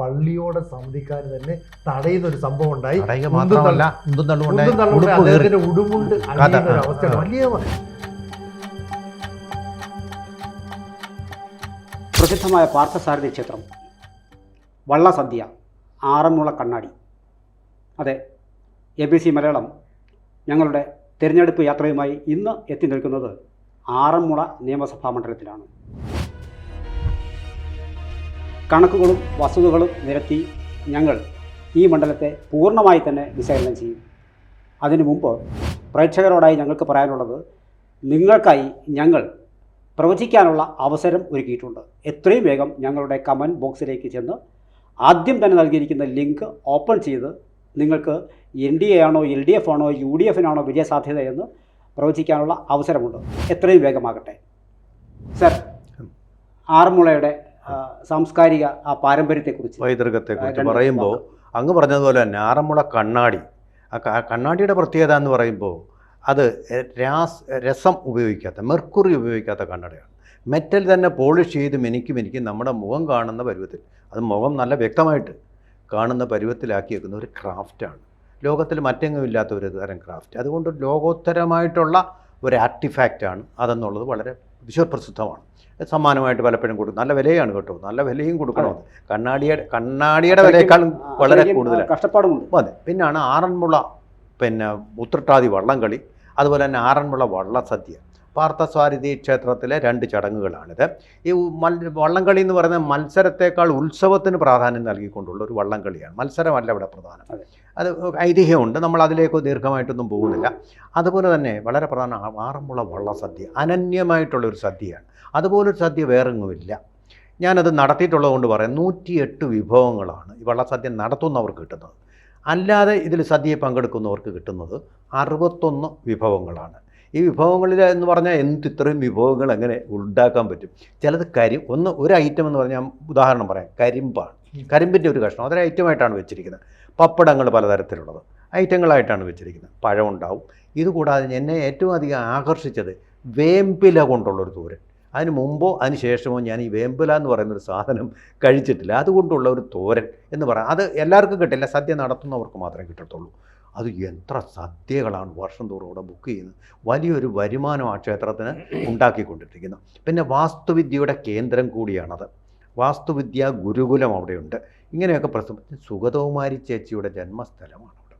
പള്ളിയോടെ സമിതിക്കാർ തന്നെ തടയുന്ന ഒരു സംഭവം ഉണ്ടായി. ഉടുമുണ്ട് അണിയുന്ന ഒരു അവസ്ഥയാണ്. വലിയ പ്രസിദ്ധമായ പാർത്ഥസാരഥി ക്ഷേത്രം, വള്ളസദ്യ, ആറന്മുള കണ്ണാടി. അതെ, ABC മലയാളം ഞങ്ങളുടെ തിരഞ്ഞെടുപ്പ് യാത്രയുമായി ഇന്ന് എത്തി നിൽക്കുന്നത് ആറന്മുള നിയമസഭാ മണ്ഡലത്തിലാണ്. കണക്കുകളും വസ്തുതകളും നിരത്തി ഞങ്ങൾ ഈ മണ്ഡലത്തെ പൂർണ്ണമായി തന്നെ വിശകലനം ചെയ്യും. അതിനു മുമ്പ് പ്രേക്ഷകരോടായി ഞങ്ങൾക്ക് പറയാനുള്ളത്, നിങ്ങൾക്കായി ഞങ്ങൾ പ്രവചിക്കാനുള്ള അവസരം ഒരുക്കിയിട്ടുണ്ട്. എത്രയും വേഗം ഞങ്ങളുടെ കമൻറ്റ് ബോക്സിലേക്ക് ചെന്ന് ആദ്യം തന്നെ നൽകിയിരിക്കുന്ന ലിങ്ക് ഓപ്പൺ ചെയ്ത് നിങ്ങൾക്ക് NDA ആണോ LDF ആണോ UDF ആണോ വിജയസാധ്യതയെന്ന് പ്രവചിക്കാനുള്ള അവസരമുണ്ട്. എത്രയും വേഗമാകട്ടെ. സർ, ആറന്മുളയുടെ സാംസ്കാരിക ആ പാരമ്പര്യത്തെക്കുറിച്ച്, പൈതൃകത്തെക്കുറിച്ച് പറയുമ്പോൾ അങ്ങ് പറഞ്ഞതുപോലെ തന്നെ ആറന്മുള കണ്ണാടി, ആ കണ്ണാടിയുടെ പ്രത്യേകത എന്ന് പറയുമ്പോൾ അത് രസം ഉപയോഗിക്കാത്ത, മെർക്കുറി ഉപയോഗിക്കാത്ത കണ്ണടയാണ്. മെറ്റൽ തന്നെ പോളിഷ് ചെയ്ത് മിനുക്കി നമ്മുടെ മുഖം കാണുന്ന പരുവത്തിൽ, അത് മുഖം നല്ല വ്യക്തമായിട്ട് കാണുന്ന പരുവത്തിലാക്കി വെക്കുന്ന ഒരു ക്രാഫ്റ്റാണ്. ലോകത്തിൽ മറ്റെങ്ങും ഇല്ലാത്ത ഒരു തരം ക്രാഫ്റ്റ്. അതുകൊണ്ട് ലോകോത്തരമായിട്ടുള്ള ഒരു ആർട്ടിഫാക്റ്റാണ് അതെന്നുള്ളത് വളരെ വിശ്വപ്രസിദ്ധമാണ്. സമ്മാനമായിട്ട് പലപ്പോഴും കൊടുക്കും. നല്ല വിലയാണ് കേട്ടോ, നല്ല വിലയും കൊടുക്കണം. കണ്ണാടിയുടെ വിലയേക്കാളും വളരെ കൂടുതലാണ്, കഷ്ടപ്പാടുമുണ്ട്. അതെ. പിന്നാണ് ആറന്മുള ഉത്രട്ടാതി വള്ളംകളി, അതുപോലെ തന്നെ ആറന്മുള വള്ളസദ്യ. പാർത്ഥസാരഥി ക്ഷേത്രത്തിലെ 2 ചടങ്ങുകളാണിത്. ഈ വള്ളംകളി എന്ന് പറയുന്നത് മത്സരത്തെക്കാൾ ഉത്സവത്തിന് പ്രാധാന്യം നൽകിക്കൊണ്ടുള്ള ഒരു വള്ളംകളിയാണ്. മത്സരമല്ല ഇവിടെ പ്രധാനം. അത് ഐതിഹ്യമുണ്ട്, നമ്മൾ അതിലേക്ക് ദീർഘമായിട്ടൊന്നും പോകുന്നില്ല. അതുപോലെ തന്നെ വളരെ പ്രധാന ആറന്മുള വള്ളസദ്യ അനന്യമായിട്ടുള്ളൊരു സദ്യയാണ്. അതുപോലൊരു സദ്യ വേറെങ്ങുമില്ല. ഞാനത് നടത്തിയിട്ടുള്ളത് കൊണ്ട് പറയാം, 108 വിഭവങ്ങളാണ് ഈ വള്ളസദ്യ നടത്തുന്നവർക്ക് കിട്ടുന്നത്. അല്ലാതെ ഇതിൽ സദ്യയെ പങ്കെടുക്കുന്നവർക്ക് കിട്ടുന്നത് 61 വിഭവങ്ങളാണ്. ഈ വിഭവങ്ങളിൽ എന്ന് പറഞ്ഞാൽ ഇത്രയും വിഭവങ്ങൾ എങ്ങനെ ഉണ്ടാക്കാൻ പറ്റും? ചിലത് ഒരു ഐറ്റം എന്ന് പറഞ്ഞാൽ, ഉദാഹരണം പറയാം, കരിമ്പാണ്. കരിമ്പിൻ്റെ ഒരു കഷ്ണം അതൊരു ഐറ്റമായിട്ടാണ് വെച്ചിരിക്കുന്നത്. പപ്പടങ്ങൾ പലതരത്തിലുള്ളത് ഐറ്റങ്ങളായിട്ടാണ് വെച്ചിരിക്കുന്നത്. പഴം ഉണ്ടാവും. ഇതുകൂടാതെ എന്നെ ഏറ്റവും അധികം ആകർഷിച്ചത് വേമ്പില കൊണ്ടുള്ളൊരു തോരൻ. അതിന് മുമ്പോ അതിന് ശേഷമോ ഞാൻ ഈ വേമ്പില എന്ന് പറയുന്നൊരു സാധനം കഴിച്ചിട്ടില്ല. അതുകൊണ്ടുള്ള ഒരു തോരൻ എന്ന് പറയാം. അത് എല്ലാവർക്കും കിട്ടില്ല, സദ്യ നടത്തുന്നവർക്ക് മാത്രമേ കിട്ടത്തുള്ളൂ. അത് എത്ര സദ്യകളാണ് വർഷം തോറും ഇവിടെ ബുക്ക് ചെയ്യുന്നത്. വലിയൊരു വരുമാനം ആ ക്ഷേത്രത്തിന് ഉണ്ടാക്കിക്കൊണ്ടിരിക്കുന്നു. പിന്നെ വാസ്തുവിദ്യയുടെ കേന്ദ്രം കൂടിയാണത്. വാസ്തുവിദ്യ ഗുരുകുലം അവിടെയുണ്ട്. ഇങ്ങനെയൊക്കെ സുഗതകുമാരി ചേച്ചിയുടെ ജന്മസ്ഥലമാണ് അവിടെ.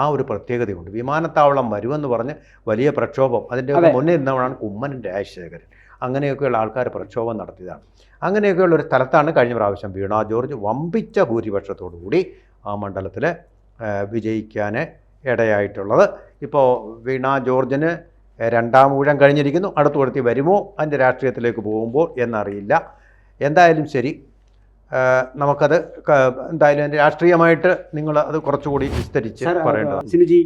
ആ ഒരു പ്രത്യേകതയുണ്ട്. വിമാനത്താവളം വരുമെന്ന് പറഞ്ഞ് വലിയ പ്രക്ഷോഭം, അതിൻ്റെ മുന്നേ ഇരുന്നവരാണ് കുമ്മനം രാജശേഖരൻ. അങ്ങനെയൊക്കെയുള്ള ആൾക്കാർ പ്രക്ഷോഭം നടത്തിയതാണ്. അങ്ങനെയൊക്കെയുള്ള ഒരു സ്ഥലത്താണ് കഴിഞ്ഞ പ്രാവശ്യം വീണ ജോർജ് വമ്പിച്ച ഭൂരിപക്ഷത്തോടുകൂടി ആ മണ്ഡലത്തിൽ വിജയിക്കാൻ ഇടയായിട്ടുള്ളത്. ഇപ്പോൾ വീണ ജോർജിന് 2ാം ഊഴം കഴിഞ്ഞിരിക്കുന്നു. അടുത്തുകൊടുത്തി വരുമോ അതിൻ്റെ രാഷ്ട്രീയത്തിലേക്ക് പോകുമ്പോൾ എന്നറിയില്ല. എന്തായാലും ശരി, നമുക്കത് എന്തായാലും അതിൻ്റെ രാഷ്ട്രീയമായിട്ട് നിങ്ങൾ അത് കുറച്ചുകൂടി വിസ്തരിച്ച് പറയേണ്ടതാണ്. സിനുജി,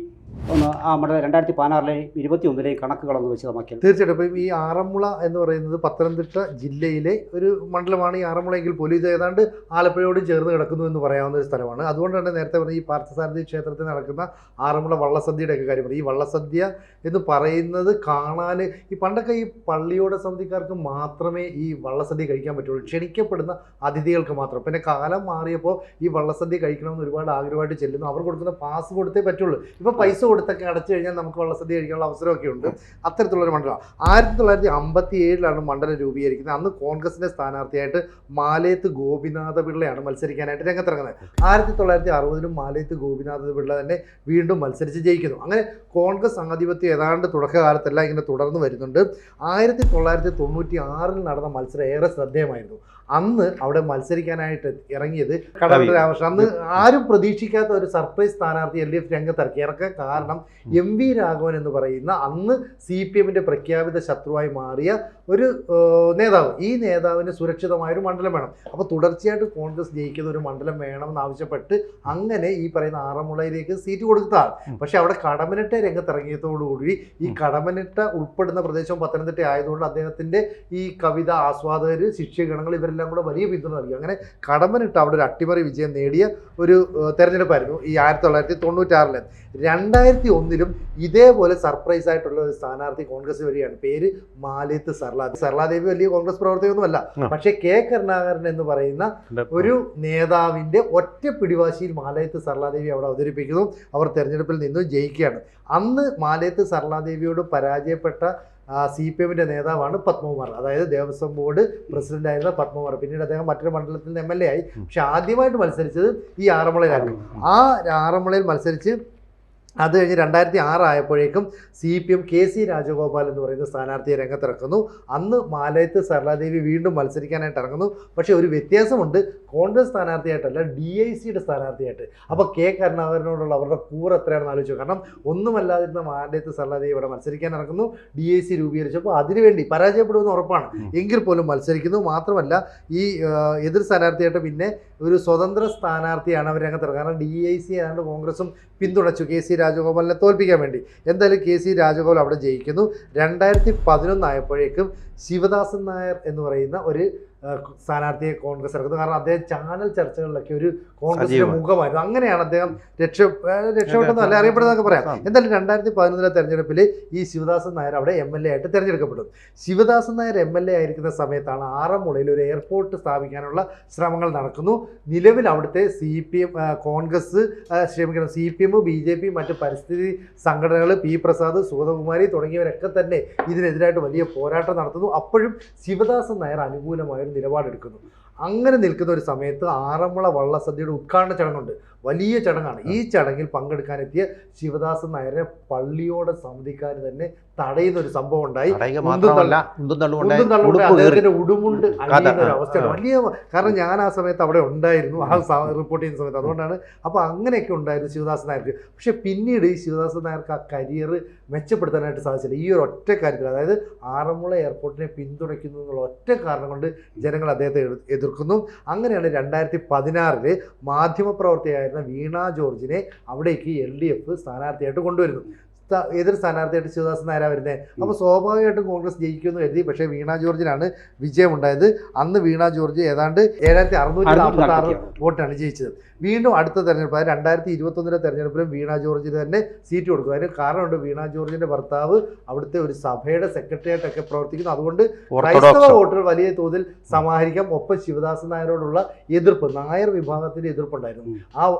ഒന്ന് ആ നമ്മുടെ 2016 21 കണക്കുകളൊന്ന് വിശദമാക്കിയാൽ. തീർച്ചയായിട്ടും. ഇപ്പം ഈ ആറന്മുള എന്ന് പറയുന്നത് പത്തനംതിട്ട ജില്ലയിലെ ഒരു മണ്ഡലമാണ് ഈ ആറന്മുളയെങ്കിൽ പോലും ഇത് ഏതാണ്ട് ആലപ്പുഴയോട് ചേർന്ന് കിടക്കുന്നു എന്ന് പറയാവുന്ന ഒരു സ്ഥലമാണ്. അതുകൊണ്ടാണ് നേരത്തെ പറഞ്ഞ ഈ പാർത്ഥസാരഥി ക്ഷേത്രത്തിൽ നടക്കുന്ന ആറന്മുള വള്ളസദ്യയുടെയൊക്കെ കാര്യം പറയും. ഈ വള്ളസദ്യ എന്ന് പറയുന്നത് കാണാൻ ഈ പണ്ടൊക്കെ ഈ പള്ളിയോടെ സമിതിക്കാർക്ക് മാത്രമേ ഈ വള്ളസദ്യ കഴിക്കാൻ പറ്റുള്ളൂ, ക്ഷണിക്കപ്പെടുന്ന അതിഥികൾക്ക് മാത്രം. പിന്നെ കാലം മാറിയപ്പോൾ ഈ വള്ളസദ്യ കഴിക്കണമെന്ന് ഒരുപാട് ആഗ്രഹമായിട്ട് ചെല്ലുന്നു. അവർ കൊടുക്കുന്ന പാസ് കൊടുത്തേ പറ്റുള്ളൂ. ഇപ്പോൾ പൈസ കൊടുത്തൊക്കെ അടച്ചു കഴിഞ്ഞാൽ നമുക്ക് വള്ളസദ്യ കഴിക്കാനുള്ള അവസരമൊക്കെ ഉണ്ട്. അത്തരത്തിലുള്ളൊരു മണ്ഡലം 1957 മണ്ഡലം രൂപീകരിക്കുന്നത്. അന്ന് കോൺഗ്രസിൻ്റെ സ്ഥാനാർത്ഥിയായിട്ട് മാലേത്ത് ഗോപിനാഥ പിള്ളയാണ് മത്സരിക്കാനായിട്ട് രംഗത്തിറങ്ങുന്നത്. 1960 മാലേത്ത് ഗോപിനാഥ പിള്ള തന്നെ വീണ്ടും മത്സരിച്ച് ജയിക്കുന്നു. അങ്ങനെ കോൺഗ്രസ് ആധിപത്യം ഏതാണ്ട് തുടക്കകാലത്തെല്ലാം ഇങ്ങനെ തുടർന്ന് വരുന്നുണ്ട്. 1996 നടന്ന മത്സരം ഏറെ ശ്രദ്ധേയമായിരുന്നു. അന്ന് അവിടെ മത്സരിക്കാനായിട്ട് ഇറങ്ങിയത് കടവന്ത്ര രാമകൃഷ്ണൻ. അന്ന് ആരും പ്രതീക്ഷിക്കാത്ത ഒരു സർപ്രൈസ് സ്ഥാനാർത്ഥി LDF രംഗത്തിറക്കി. ഇറക്കാൻ കാരണം MV രാഘവൻ എന്ന് പറയുന്ന അന്ന് CPM പ്രഖ്യാപിത ശത്രുവായി മാറിയ ഒരു നേതാവ്. ഈ നേതാവിന് സുരക്ഷിതമായൊരു മണ്ഡലം വേണം. അപ്പോൾ തുടർച്ചയായിട്ട് കോൺഗ്രസ് ജയിക്കുന്ന ഒരു മണ്ഡലം വേണമെന്ന് ആവശ്യപ്പെട്ട് അങ്ങനെ ഈ പറയുന്ന ആറന്മുളയിലേക്ക് സീറ്റ് കൊടുത്തതാണ്. പക്ഷേ അവിടെ കടമനിട്ട രംഗത്തിറങ്ങിയതോടുകൂടി ഈ കടമനിട്ട ഉൾപ്പെടുന്ന പ്രദേശം പത്തനംതിട്ട ആയതുകൊണ്ട് അദ്ദേഹത്തിൻ്റെ ഈ കവിത ആസ്വാദകർ, ശിഷ്യഗണങ്ങൾ ഇവരെല്ലാം കൂടെ വലിയ പിന്തുണ നൽകി. അങ്ങനെ കടമനിട്ട് അവിടെ ഒരു അട്ടിമറി വിജയം നേടിയ ഒരു തെരഞ്ഞെടുപ്പായിരുന്നു ഈ 1996. 2001 ഇതേപോലെ സർപ്രൈസ് ആയിട്ടുള്ള ഒരു സ്ഥാനാർത്ഥി കോൺഗ്രസ് വരികയാണ്. പേര് മാലേത്ത് സർല. സർലാദേവി വലിയ കോൺഗ്രസ് പ്രവർത്തകയൊന്നുമല്ല. പക്ഷേ കെ കരുണാകരൻ എന്ന് പറയുന്ന ഒരു നേതാവിന്റെ ഒറ്റ പിടിവാശിയിൽ മാലയത്ത് സർലാദേവി അവിടെ അവതരിപ്പിക്കുന്നു. അവർ തെരഞ്ഞെടുപ്പിൽ നിന്ന് ജയിക്കുകയാണ്. അന്ന് മാലയത്ത് സർലാദേവിയോട് പരാജയപ്പെട്ട CPM-ന്റെ നേതാവാണ് പത്മകുമാർ, അതായത് ദേവസ്വം ബോർഡ് പ്രസിഡന്റായിരുന്ന പത്മകുമാർ. പിന്നീട് അദ്ദേഹം മറ്റൊരു മണ്ഡലത്തിൽ നിന്ന് MLA ആയി. പക്ഷെ ആദ്യമായിട്ട് മത്സരിച്ചത് ഈ ആറന്മുളയിലാണ്. ആ ആറന്മുളയിൽ മത്സരിച്ച് അത് കഴിഞ്ഞ് 2006 ആയപ്പോഴേക്കും CPM KC രാജഗോപാൽ എന്ന് പറയുന്ന സ്ഥാനാർത്ഥിയെ രംഗത്തിറക്കുന്നു. അന്ന് മാലയത്ത് സർലാദേവി വീണ്ടും മത്സരിക്കാനായിട്ട് ഇറങ്ങുന്നു. പക്ഷേ ഒരു വ്യത്യാസമുണ്ട്, കോൺഗ്രസ് സ്ഥാനാർത്ഥിയായിട്ടല്ല, DICയുടെ സ്ഥാനാർത്ഥിയായിട്ട്. അപ്പോൾ കെ കരുണാകരനോടുള്ള അവരുടെ കൂറ് എത്രയാണെന്ന് ആലോചിച്ചു. കാരണം ഒന്നുമല്ലാതിരുന്ന മാലയത്ത് സർലാദേവി ഇവിടെ മത്സരിക്കാൻ ഇറങ്ങുന്നു. DIC രൂപീകരിച്ചപ്പോൾ അതിനുവേണ്ടി പരാജയപ്പെടുമെന്ന് ഉറപ്പാണ്, എങ്കിൽ പോലും മത്സരിക്കുന്നു. മാത്രമല്ല ഈ എതിർ സ്ഥാനാർത്ഥിയായിട്ട് പിന്നെ ഒരു സ്വതന്ത്ര സ്ഥാനാർത്ഥിയാണ് അവർ രംഗത്തിറങ്ങുന്നത്. കാരണം DIC ആയതുകൊണ്ട് കോൺഗ്രസും പിന്തുണച്ചു KC രാജഗോപാലിനെ തോൽപ്പിക്കാൻ വേണ്ടി. എന്തായാലും KC രാജഗോപാൽ അവിടെ ജയിക്കുന്നു. 2011 ആയപ്പോഴേക്കും ശിവദാസൻ നായർ എന്ന് പറയുന്ന ഒരു സ്ഥാനാർത്ഥിയെ കോൺഗ്രസ് ഇറക്കുന്നു. കാരണം അദ്ദേഹം ചാനൽ ചർച്ചകളിലൊക്കെ ഒരു കോൺഗ്രസിന്റെ മുഖമായിരുന്നു. അങ്ങനെയാണ് അദ്ദേഹം രക്ഷപ്പെട്ടെന്ന് അല്ല അറിയപ്പെടുന്നതൊക്കെ പറയാം. എന്തായാലും 2011 തെരഞ്ഞെടുപ്പിൽ ഈ ശിവദാസൻ നായർ അവിടെ MLA ആയിട്ട് തിരഞ്ഞെടുക്കപ്പെടും. ശിവദാസൻ നായർ MLA ആയിരിക്കുന്ന സമയത്താണ് ആറന്മുളയിൽ ഒരു എയർപോർട്ട് സ്ഥാപിക്കാനുള്ള ശ്രമങ്ങൾ നടക്കുന്നു. നിലവിൽ അവിടുത്തെ കോൺഗ്രസ് CPM, BJP, മറ്റ് പരിസ്ഥിതി സംഘടനകൾ, P. പ്രസാദ്, സുഗതകുമാരി തുടങ്ങിയവരൊക്കെ തന്നെ ഇതിനെതിരായിട്ട് വലിയ പോരാട്ടം നടത്തുന്നു. അപ്പോഴും ശിവദാസൻ നായർ അനുകൂലമായ നിലപാടെടുക്കുന്നു. അങ്ങനെ നിൽക്കുന്ന ഒരു സമയത്ത് ആറന്മുള വള്ളസദ്യയുടെ ഉദ്ഘാടന ചടങ്ങുണ്ട്. വലിയ ചടങ്ങാണ്. ഈ ചടങ്ങിൽ പങ്കെടുക്കാനെത്തിയ ശിവദാസൻ നായരെ പള്ളിയോടെ സമിതിക്കാർ തന്നെ തടയുന്ന ഒരു സംഭവം ഉണ്ടായി. അദ്ദേഹത്തിന്റെ ഉടുമുണ്ട് അണിയുന്ന ഒരു അവസ്ഥയാണ് വലിയ. കാരണം ഞാൻ ആ സമയത്ത് അവിടെ ഉണ്ടായിരുന്നു, ആ റിപ്പോർട്ട് ചെയ്യുന്ന സമയത്ത്. അതുകൊണ്ടാണ്. അപ്പോൾ അങ്ങനെയൊക്കെ ഉണ്ടായിരുന്നു ശിവദാസൻ നായർക്ക്. പക്ഷെ പിന്നീട് ഈ ശിവദാസൻ നായർക്ക് ആ കരിയർ മെച്ചപ്പെടുത്താനായിട്ട് സാധിച്ചില്ല. ഈ ഒരു ഒറ്റ കാര്യത്തിൽ, അതായത് ആറന്മുള എയർപോർട്ടിനെ പിന്തുണയ്ക്കുന്നു എന്നുള്ള ഒറ്റ കാരണം കൊണ്ട് ജനങ്ങൾ അദ്ദേഹത്തെ എതിർക്കുന്നു. അങ്ങനെയാണ് 2016 മാധ്യമപ്രവർത്തകയായിരുന്ന വീണ ജോർജിനെ അവിടേക്ക് LDF സ്ഥാനാർത്ഥിയായിട്ട് കൊണ്ടുവരുന്നു. എതിർ സ്ഥാനാർത്ഥിയായിട്ട് ശിവദാസൻ നായരാ വരുന്നത്. അപ്പോൾ സ്വാഭാവികമായിട്ടും കോൺഗ്രസ് ജയിക്കുമെന്ന് കരുതി. പക്ഷേ വീണ ജോർജിനാണ് വിജയമുണ്ടായത്. അന്ന് വീണ ജോർജ് ഏതാണ്ട് 7646 വോട്ടാണ് ജയിച്ചത്. വീണ്ടും അടുത്ത തെരഞ്ഞെടുപ്പ്, അതായത് 2021 തെരഞ്ഞെടുപ്പിലും വീണ ജോർജിന് തന്നെ സീറ്റ് കൊടുക്കും. അതിന് കാരണമുണ്ട്, വീണ ജോർജിന്റെ ഭർത്താവ് അവിടുത്തെ ഒരു സഭയുടെ സെക്രട്ടറിയായിട്ടൊക്കെ പ്രവർത്തിക്കുന്നു. അതുകൊണ്ട് ക്രൈസ്തവ വോട്ടുകൾ വലിയ തോതിൽ സമാഹരിക്കാം. ഒപ്പം ശിവദാസൻ നായരോടുള്ള എതിർപ്പ്, നായർ വിഭാഗത്തിന്റെ എതിർപ്പുണ്ടായിരുന്നു.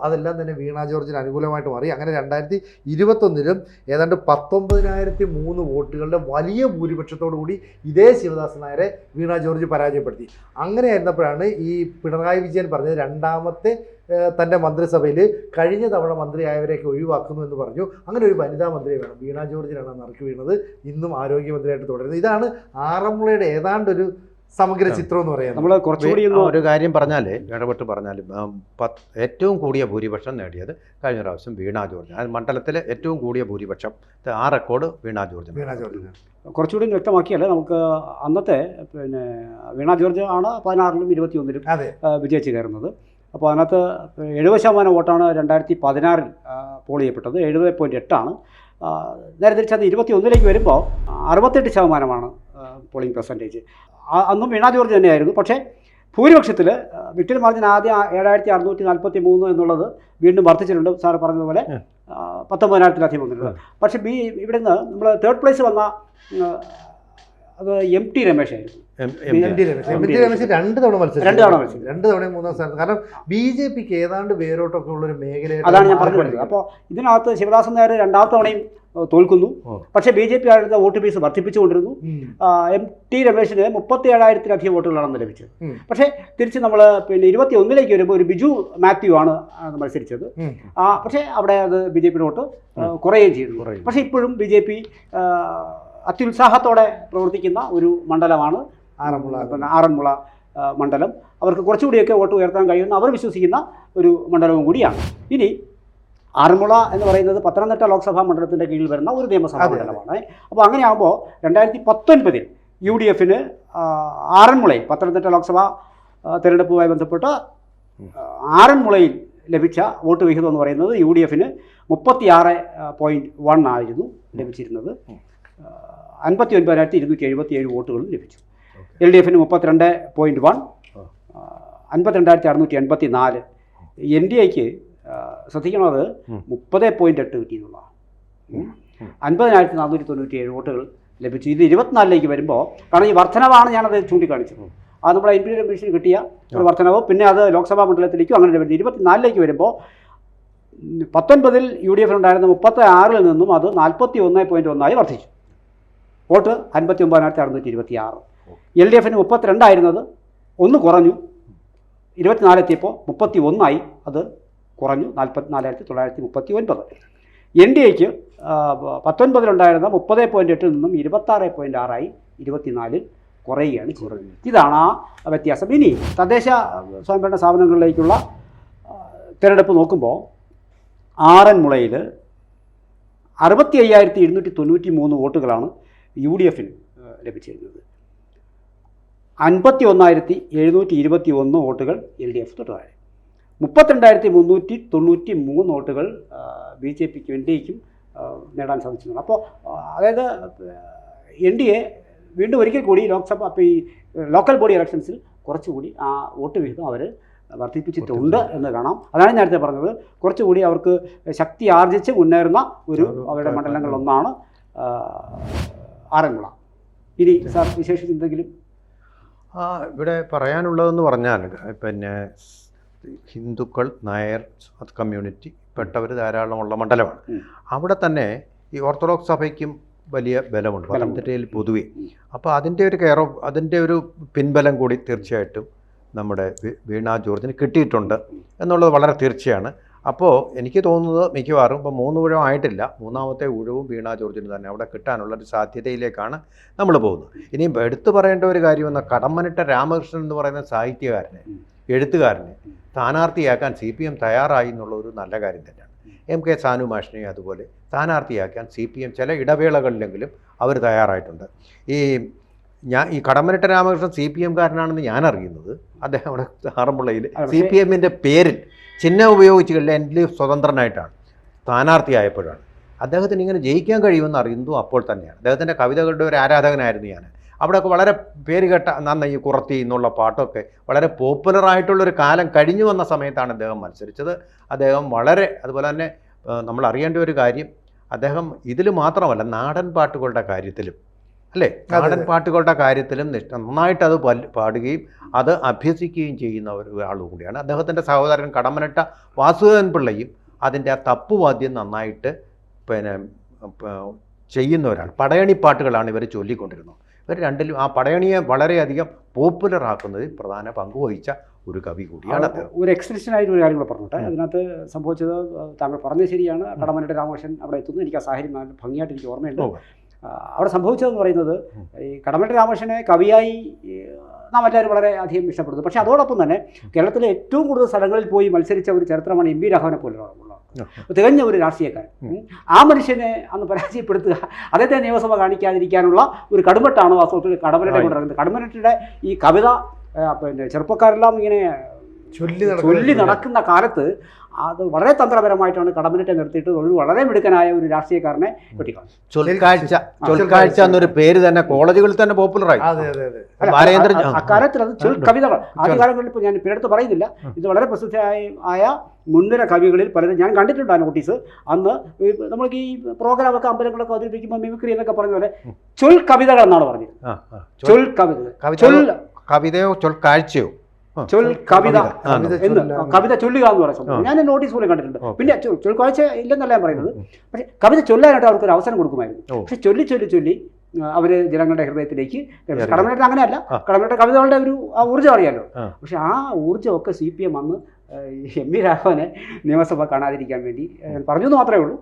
അതെല്ലാം തന്നെ വീണ ജോർജിന് അനുകൂലമായിട്ട് മാറി. അങ്ങനെ 2021 ഏതാണ്ട് 19,003 വോട്ടുകളുടെ വലിയ ഭൂരിപക്ഷത്തോടു കൂടി ഇതേ ശിവദാസൻ നായരെ വീണ ജോർജ് പരാജയപ്പെടുത്തി. അങ്ങനെയായിരുന്നപ്പോഴാണ് ഈ പിണറായി വിജയൻ പറഞ്ഞത് രണ്ടാമത്തെ തൻ്റെ മന്ത്രിസഭയിൽ കഴിഞ്ഞ തവണ മന്ത്രിയായവരെയൊക്കെ ഒഴിവാക്കുന്നു എന്ന് പറഞ്ഞു. അങ്ങനെ ഒരു വനിതാ മന്ത്രിയെ വേണം. വീണ ജോർജിനാണ് നറുക്ക് വീണത്. ഇന്നും ആരോഗ്യമന്ത്രിയായിട്ട് തുടരുന്നത്. ഇതാണ് ആറന്മുളയുടെ ഏതാണ്ടൊരു സമഗ്ര ചിത്രം എന്ന് പറയുന്നത്. നമ്മൾ കുറച്ചുകൂടി ഒരു കാര്യം പറഞ്ഞാൽ, ഇടപെട്ട് പറഞ്ഞാൽ, ഏറ്റവും കൂടിയ ഭൂരിപക്ഷം നേടിയത് കഴിഞ്ഞ പ്രാവശ്യം വീണ ജോർജ്. ആ മണ്ഡലത്തിലെ ഏറ്റവും കൂടിയ ഭൂരിപക്ഷം, ആ റെക്കോർഡ് വീണ ജോർജ്. കുറച്ചുകൂടി വ്യക്തമാക്കിയാൽ നമുക്ക് അന്നത്തെ വീണ ജോർജ് ആണ് 16-ലും 21-ലും വിജയിച്ച് കയറുന്നത്. അപ്പോൾ അതിനകത്ത് 70% വോട്ടാണ് 2016 പോൾ ചെയ്യപ്പെട്ടത്. 70.8 നേരെ തിരിച്ചത് 21-ലേക്ക് വരുമ്പോൾ 68% പോളിംഗ് പെർസെൻറ്റേജ്. അന്നും വീണ ജോർജ് തന്നെയായിരുന്നു. പക്ഷേ ഭൂരിപക്ഷത്തിൽ വിക്ടറി മാർജിൻ ആദ്യം 7643 എന്നുള്ളത് വീണ്ടും വർദ്ധിച്ചിട്ടുണ്ട്. സാറ് പറഞ്ഞതുപോലെ 19,000-ലധികം വന്നിട്ടുണ്ട്. പക്ഷേ ഇവിടെ നിന്ന് നമ്മൾ തേർഡ് പ്ലേസ് വന്ന അത് MT രമേശായിരുന്നു. രമേശ് 2 തവണ മത്സരിച്ചു. 2 തവണ 3-ാം സ്ഥാനത്ത്. കാരണം BJPക്ക് ഏതാണ്ട് വേരോട്ടൊക്കെ ഉള്ളൊരു മേഖല. അതാണ് ഞാൻ പറഞ്ഞത്. അപ്പോൾ ഇതിനകത്ത് ശിവദാസൻ നായർ 2ാം തവണയും തോൽക്കുന്നു. പക്ഷേ BJP ആയിരുന്ന വോട്ട് ബേസ് വർദ്ധിപ്പിച്ചുകൊണ്ടിരുന്നു. MT രമേശിന് 37,000-ലധികം വോട്ടുകളാണ് ലഭിച്ചത്. പക്ഷേ തിരിച്ച് നമ്മൾ 21-ലേക്ക് വരുമ്പോൾ ഒരു ബിജു മാത്യു ആണ് മത്സരിച്ചത്. പക്ഷേ അവിടെ അത് BJPയുടെ വോട്ട് കുറയുകയും ചെയ്തു. പക്ഷേ ഇപ്പോഴും BJP അത്യുത്സാഹത്തോടെ പ്രവർത്തിക്കുന്ന ഒരു മണ്ഡലമാണ് ആറന്മുള മണ്ഡലം. അവർക്ക് കുറച്ചുകൂടിയൊക്കെ വോട്ട് ഉയർത്താൻ കഴിയുന്ന അവർ വിശ്വസിക്കുന്ന ഒരു മണ്ഡലവും കൂടിയാണ്. ഇനി ആറന്മുള എന്ന് പറയുന്നത് പത്തനംതിട്ട ലോക്സഭാ മണ്ഡലത്തിൻ്റെ കീഴിൽ വരുന്ന ഒരു നിയമസഭാ മണ്ഡലമാണ്. അപ്പോൾ അങ്ങനെയാകുമ്പോൾ 2019 UDFന് ആറന്മുളയിൽ പത്തനംതിട്ട ലോക്സഭാ തിരഞ്ഞെടുപ്പുമായി ബന്ധപ്പെട്ട് ആറന്മുളയിൽ ലഭിച്ച വോട്ട് വിഹിതം എന്ന് പറയുന്നത് UDFന് 36.1 ആയിരുന്നു ലഭിച്ചിരുന്നത്. 59,277 വോട്ടുകളും ലഭിച്ചു. LDFന് 32.1, 52,684. NDAക്ക് ശ്രദ്ധിക്കുന്നത് 30.8 കിട്ടിയെന്നുള്ളതാണ്. 50,497 വോട്ടുകൾ ലഭിച്ചു. ഇത് 24ലേക്ക് വരുമ്പോൾ, കാരണം ഈ വർധനവാണ് ഞാനത് ചൂണ്ടിക്കാണിച്ചത്, അത് നമ്മളെ ഇന്ത്യൻ കമ്മീഷന് കിട്ടിയ ഒരു വർധനവ്, പിന്നെ അത് ലോക്സഭാ മണ്ഡലത്തിലേക്കും അങ്ങനെ വരുന്നത്. 24ലേക്ക് വരുമ്പോൾ 19-ൽ UDF ഉണ്ടായിരുന്ന 36-ൽ നിന്നും അത് 41.1 വർദ്ധിച്ചു. വോട്ട് 59,626. LDFന് 32 ആയിരുന്നത് ഒന്ന് കുറഞ്ഞു, 24 എത്തിയപ്പോൾ 31 അത് കുറഞ്ഞു, 44,939. NDAക്ക് 19-ലുണ്ടായിരുന്ന 30.8-ൽ നിന്നും 26.6 24-ൽ കുറയുകയാണ് ചെയ്യുന്നത്. ഇതാണ് ആ വ്യത്യാസം. ഇനി തദ്ദേശ സ്വയംഭരണ സ്ഥാപനങ്ങളിലേക്കുള്ള തിരഞ്ഞെടുപ്പ് നോക്കുമ്പോൾ ആറന്മുളയിൽ 65,293 വോട്ടുകളാണ് UDFന് ലഭിച്ചിരുന്നത്. 51,721 വോട്ടുകൾ LDF തൊട്ടുതാഴെ. 32,393 വോട്ടുകൾ BJPക്കും NDAക്കും നേടാൻ സാധിച്ചിട്ടുണ്ട്. അപ്പോൾ അതായത് NDA വീണ്ടും ഒരിക്കൽ കൂടി ലോക്സഭ, അപ്പോൾ ഈ ലോക്കൽ ബോഡി ഇലക്ഷൻസിൽ കുറച്ചുകൂടി ആ വോട്ട് വിഹിതം അവർ വർദ്ധിപ്പിച്ചിട്ടുണ്ട് എന്ന് കാണാം. അതാണ് നേരത്തെ പറഞ്ഞത്, കുറച്ചുകൂടി അവർക്ക് ശക്തി ആർജിച്ച് മുന്നേറുന്ന അവരുടെ മണ്ഡലങ്ങളിലൊന്നാണ് ആറന്മുള. ഇനി സാർ വിശേഷിച്ച് എന്തെങ്കിലും ഇവിടെ പറയാനുള്ളതെന്ന് പറഞ്ഞാൽ, പിന്നെ ഹിന്ദുക്കൾ, നായർ കമ്മ്യൂണിറ്റി പെട്ടവർ ധാരാളമുള്ള മണ്ഡലമാണ്. അവിടെ തന്നെ ഈ ഓർത്തഡോക്സ് സഭയ്ക്കും വലിയ ബലമുണ്ട് പത്തനംതിട്ടയിൽ പൊതുവെ. അപ്പോൾ അതിൻ്റെ ഒരു പിൻബലം കൂടി തീർച്ചയായിട്ടും നമ്മുടെ വീണ ജോർജിന് കിട്ടിയിട്ടുണ്ട് എന്നുള്ളത് വളരെ തീർച്ചയാണ്. അപ്പോൾ എനിക്ക് തോന്നുന്നത് മിക്കവാറും ഇപ്പോൾ 3 ഊഴം ആയിട്ടില്ല, 3ാമത്തെ ഊഴവും വീണ ജോർജിന് തന്നെ അവിടെ കിട്ടാനുള്ളൊരു സാധ്യതയിലേക്കാണ് നമ്മൾ പോകുന്നത്. ഇനിയും എടുത്തു പറയേണ്ട ഒരു കാര്യമെന്ന കടമ്മനിട്ട രാമകൃഷ്ണൻ എന്ന് പറയുന്ന സാഹിത്യകാരനെ, എഴുത്തുകാരനെ സ്ഥാനാർത്ഥിയാക്കാൻ CPM തയ്യാറായി എന്നുള്ള ഒരു നല്ല കാര്യം തന്നെയാണ്. MK സാനു മാഷിനെ അതുപോലെ സ്ഥാനാർത്ഥിയാക്കാൻ CPM ചില ഇടവേളകളിലെങ്കിലും അവർ തയ്യാറായിട്ടുണ്ട്. ഈ കടമ്മനിട്ട രാമകൃഷ്ണൻ CPMകാരനാണെന്ന് ഞാൻ അറിയുന്നത് അദ്ദേഹം അവിടെ ആറന്മുളയിൽ CPMൻ്റെ പേരിൽ ചിഹ്നം ഉപയോഗിച്ചുകളിൽ LDF സ്വതന്ത്രനായിട്ടാണ് സ്ഥാനാർത്ഥിയായപ്പോഴാണ്. അദ്ദേഹത്തിന് ഇങ്ങനെ ജയിക്കാൻ കഴിയുമെന്ന് അറിയുന്നതും അപ്പോൾ തന്നെയാണ്. അദ്ദേഹത്തിൻ്റെ കവിതകളുടെ ഒരു ആരാധകനായിരുന്നു ഞാൻ. അവിടെയൊക്കെ വളരെ പേരുകേട്ട നന്നായി കുറത്തി എന്നുള്ള പാട്ടൊക്കെ വളരെ പോപ്പുലറായിട്ടുള്ളൊരു കാലം കഴിഞ്ഞു വന്ന സമയത്താണ് അദ്ദേഹം മത്സരിച്ചത്. അദ്ദേഹം വളരെ, അതുപോലെ തന്നെ നമ്മൾ അറിയേണ്ട ഒരു കാര്യം, അദ്ദേഹം ഇതിൽ മാത്രമല്ല നാടൻ പാട്ടുകളുടെ കാര്യത്തിലും, അല്ലേ, നാടൻ പാട്ടുകളുടെ കാര്യത്തിലും നന്നായിട്ട് അത് പാടുകയും അത് അഭ്യസിക്കുകയും ചെയ്യുന്ന ഒരാൾ കൂടിയാണ്. അദ്ദേഹത്തിൻ്റെ സഹോദരൻ കടമ്മനിട്ട വാസുദേവൻ പിള്ളയും അതിൻ്റെ ആ തപ്പുവാദ്യം നന്നായിട്ട് ചെയ്യുന്ന ഒരാൾ. പടയണിപ്പാട്ടുകളാണ് ഇവർ ചൊല്ലിക്കൊണ്ടിരുന്നത്. ഇവർ രണ്ടിലും ആ പടയണിയെ വളരെയധികം പോപ്പുലർ ആക്കുന്നതിൽ പ്രധാന പങ്ക് വഹിച്ച ഒരു കവി കൂടിയാണ്. ഒരു എക്സ്റ്റൻഷനായിട്ട് ഒരു കാര്യം കൂടെ പറഞ്ഞോട്ടെ. അതിനകത്ത് സംഭവിച്ചത് താങ്കൾ പറഞ്ഞത് ശരിയാണ്. കടമ്മനിട്ട രാമകൃഷ്ണൻ അവിടെ എത്തുന്നു. എനിക്ക് ആ സാഹചര്യം ഭംഗിയായിട്ട് എനിക്ക് ഓർമ്മയുണ്ട്. അവിടെ സംഭവിച്ചതെന്ന് പറയുന്നത്, ഈ കടമ്മനിട്ട രാമകൃഷ്ണനെ കവിയായി നാം എല്ലാവരും വളരെ അധികം ഇഷ്ടപ്പെടുന്നു. പക്ഷേ അതോടൊപ്പം തന്നെ കേരളത്തിലെ ഏറ്റവും കൂടുതൽ സ്ഥലങ്ങളിൽ പോയി മത്സരിച്ച ഒരു ചരിത്രമാണ് MV രാഘവനെ പോലുള്ള തികഞ്ഞ ഒരു രാഷ്ട്രീയക്കാരൻ. ആ മനുഷ്യനെ അന്ന് പരാജയപ്പെടുത്തുക, അദ്ദേഹത്തെ നിയമസഭ കാണിക്കാതിരിക്കാനുള്ള ഒരു കടുമട്ടാണ് വാസ്തവത്തിൽ കടമ്മനിട്ട കൊണ്ടിറങ്ങുന്നത്. കടമ്മനിട്ടയുടെ ഈ കവിത ചെറുപ്പക്കാരെല്ലാം ഇങ്ങനെ ചൊല്ലി നടക്കുന്ന കാലത്ത് അത് വളരെ തന്ത്രപരമായിട്ടാണ് കടമ്മനിട്ടെ നിർത്തിയിട്ട് ഒരു വളരെ മിടുക്കനായ ഒരു രാഷ്ട്രീയക്കാരനെ വെട്ടിക്കാണും. ചൊൽക്കാഴ്ച എന്നൊരു പേര് തന്നെ കോളേജുകളിൽ തന്നെ പോപ്പുലറായി. അക്കാലത്തിൽ അത് ചൊൽ കവിതകൾ ആദ്യകാലങ്ങളിൽ ഇപ്പോൾ ഞാൻ പിന്നെടുത്ത് പറയുന്നില്ല, ഇത് വളരെ പ്രസിദ്ധമായ മുൻനിര കവികളിൽ പലരും ഞാൻ കണ്ടിട്ടുണ്ട് ആ നോട്ടീസ്. അന്ന് നമ്മൾക്ക് ഈ പ്രോഗ്രാമൊക്കെ അമ്പലങ്ങളൊക്കെ അവതരിപ്പിക്കുമ്പോൾ മിമിക്രി എന്നൊക്കെ പറഞ്ഞ പോലെ ചൊൽ കവിതകൾ എന്നാണ് പറഞ്ഞത്. ചൊൽ കവിതയോ ചൊൽക്കാഴ്ചയോ കവിത ചൊല്ലുക എന്ന് പറയുന്നത് ഞാൻ നോട്ടീസ് പോലും കണ്ടിട്ടുണ്ട്. പിന്നെ ചൊൽക്കാഴ്ച ഇല്ലെന്നല്ല ഞാൻ പറയുന്നത്, പക്ഷെ കവിത ചൊല്ലാനായിട്ട് അവർക്കൊരു അവസരം കൊടുക്കുമായിരുന്നു. പക്ഷെ ചൊല്ലി അവർ ജനങ്ങളുടെ ഹൃദയത്തിലേക്ക്. കടമ്മനിട്ട അങ്ങനെയല്ല, കടമ്മനിട്ട കവിതകളുടെ ഒരു ആ ഊർജ്ജം അറിയാലോ. പക്ഷെ ആ ഊർജ്ജമൊക്കെ CPM അന്ന് MV രാഘവനെ നിയമസഭ കാണാതിരിക്കാൻ വേണ്ടി പറഞ്ഞു എന്ന് മാത്രമേ ഉള്ളൂ.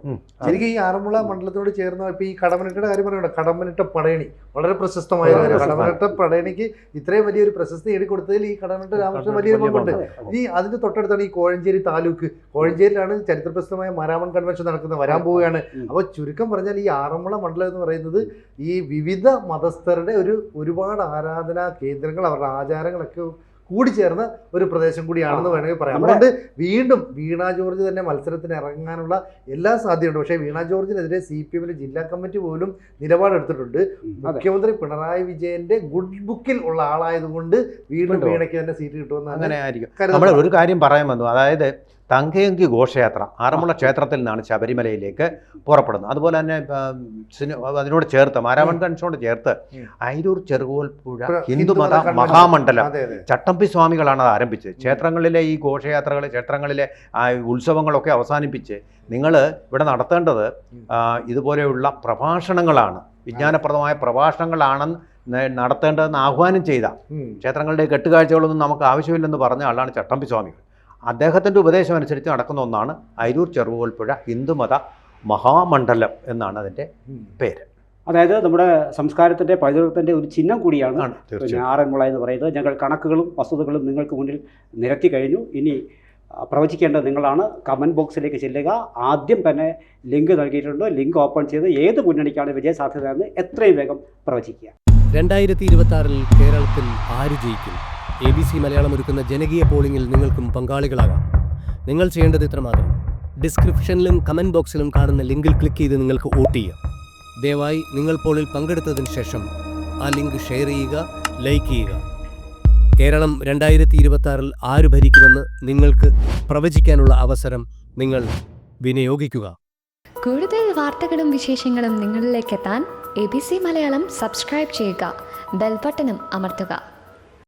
എനിക്ക് ഈ ആറന്മുള മണ്ഡലത്തോട് ചേർന്ന ഇപ്പോൾ ഈ കടമ്മനിട്ടയുടെ കാര്യം പറയുന്നത്, കടമ്മനിട്ട പടയണി വളരെ പ്രശസ്തമായ കടമ്മനിട്ട പടയണിക്ക് ഇത്രയും വലിയൊരു പ്രശസ്തി നേടിക്കൊടുത്തതിൽ ഈ കടമ്മനിട്ട രാമകൃഷ്ണൻ വലിയൊരു പങ്കുണ്ട്. ഇനി അതിന്റെ തൊട്ടടുത്താണ് ഈ കോഴഞ്ചേരി താലൂക്ക്. കോഴഞ്ചേരിയിലാണ് ചരിത്രപ്രസിദ്ധമായ മാരാമൺ കൺവെൻഷൻ നടക്കുന്നത്, വരാൻ പോവുകയാണ്. അപ്പോൾ ചുരുക്കം പറഞ്ഞാൽ ഈ ആറന്മുള മണ്ഡലം എന്ന് പറയുന്നത് ഈ വിവിധ മതസ്ഥരുടെ ഒരുപാട് ആരാധനാ കേന്ദ്രങ്ങൾ, അവരുടെ ആചാരങ്ങളൊക്കെ കൂടിച്ചേർന്ന ഒരു പ്രദേശം കൂടിയാണെന്ന് വേണമെങ്കിൽ പറയാം. അതുകൊണ്ട് വീണ്ടും വീണ ജോർജ് തന്നെ മത്സരത്തിന് ഇറങ്ങാനുള്ള എല്ലാ സാധ്യതയുണ്ട്. പക്ഷേ വീണ ജോർജിനെതിരെ CPMന്റെ ജില്ലാ കമ്മിറ്റി പോലും നിലപാടെടുത്തിട്ടുണ്ട്. മുഖ്യമന്ത്രി പിണറായി വിജയന്റെ ഗുഡ് ബുക്കിൽ ഉള്ള ആളായതുകൊണ്ട് വീണ്ടും വീണയ്ക്ക് തന്നെ സീറ്റ് കിട്ടുമെന്ന് അങ്ങനെ ആയിരിക്കും. നമ്മൾ ഒരു കാര്യം പറയാൻ വന്നു, അതായത് തങ്കയങ്കി ഘോഷയാത്ര ആറന്മുള ക്ഷേത്രത്തിൽ നിന്നാണ് ശബരിമലയിലേക്ക് പുറപ്പെടുന്നത്. അതുപോലെ തന്നെ അതിനോട് ചേർത്ത് മാരാമൺ കൺഷനോട് ചേർത്ത് അയിരൂർ ചെറുകോൽപ്പുഴ ഹിന്ദുമത മഹാമണ്ഡലം ചട്ടമ്പി സ്വാമികളാണ് അത് ആരംഭിച്ചത്. ക്ഷേത്രങ്ങളിലെ ഈ ഘോഷയാത്രകൾ, ക്ഷേത്രങ്ങളിലെ ഉത്സവങ്ങളൊക്കെ അവസാനിപ്പിച്ച് നിങ്ങൾ ഇവിടെ നടത്തേണ്ടത് ഇതുപോലെയുള്ള പ്രഭാഷണങ്ങളാണ്, വിജ്ഞാനപ്രദമായ പ്രഭാഷണങ്ങളാണെന്ന് നടത്തേണ്ടതെന്ന് ആഹ്വാനം ചെയ്ത, ക്ഷേത്രങ്ങളുടെ കെട്ടുകാഴ്ചകളൊന്നും നമുക്ക് ആവശ്യമില്ലെന്ന് പറഞ്ഞ ആളാണ് ചട്ടമ്പി സ്വാമികൾ. അദ്ദേഹത്തിൻ്റെ ഉപദേശം അനുസരിച്ച് നടക്കുന്ന ഒന്നാണ് അയിരൂർ ചെറുകോൽപ്പുഴ ഹിന്ദുമത മഹാമണ്ഡലം എന്നാണ് അതിൻ്റെ പേര്. അതായത് നമ്മുടെ സംസ്കാരത്തിൻ്റെ പൈതൃകത്തിൻ്റെ ഒരു ചിഹ്നം കൂടിയാണ് പിന്നെ ആറന്മുള എന്ന് പറയുന്നത്. ഞങ്ങൾ കണക്കുകളും വസ്തുതകളും നിങ്ങൾക്ക് മുന്നിൽ നിരത്തി കഴിഞ്ഞു. ഇനി പ്രവചിക്കേണ്ടത് നിങ്ങളാണ്. കമൻറ്റ് ബോക്സിലേക്ക് ചെല്ലുക. ആദ്യം തന്നെ ലിങ്ക് നൽകിയിട്ടുണ്ട്. ലിങ്ക് ഓപ്പൺ ചെയ്ത് ഏത് മുന്നണിക്കാണ് വിജയസാധ്യത എന്ന് എത്രയും വേഗം പ്രവചിക്കുക. 2026 കേരളത്തിൽ ആര് ജയിക്കും? ABC മലയാളം ഒരുക്കുന്ന ജനകീയ പോളിംഗിൽ നിങ്ങൾക്കും പങ്കാളികളാകാം. നിങ്ങൾ ചെയ്യേണ്ടത് ഇത്രമാത്രം: ഡിസ്ക്രിപ്ഷനിലും കമൻറ്റ് ബോക്സിലും കാണുന്ന ലിങ്കിൽ ക്ലിക്ക് ചെയ്ത് നിങ്ങൾക്ക് വോട്ട് ചെയ്യാം. ദയവായി നിങ്ങൾ പോളിൽ പങ്കെടുത്തതിന് ശേഷം ആ ലിങ്ക് ഷെയർ ചെയ്യുക, ലൈക്ക് ചെയ്യുക. കേരളം 2026 ആര് ഭരിക്കുമെന്ന് നിങ്ങൾക്ക് പ്രവചിക്കാനുള്ള അവസരം നിങ്ങൾ വിനിയോഗിക്കുക. കൂടുതൽ വാർത്തകളും വിശേഷങ്ങളും നിങ്ങളിലേക്ക് എത്താൻ ABC മലയാളം സബ്സ്ക്രൈബ് ചെയ്യുക, ബെൽ ബട്ടണും അമർത്തുക.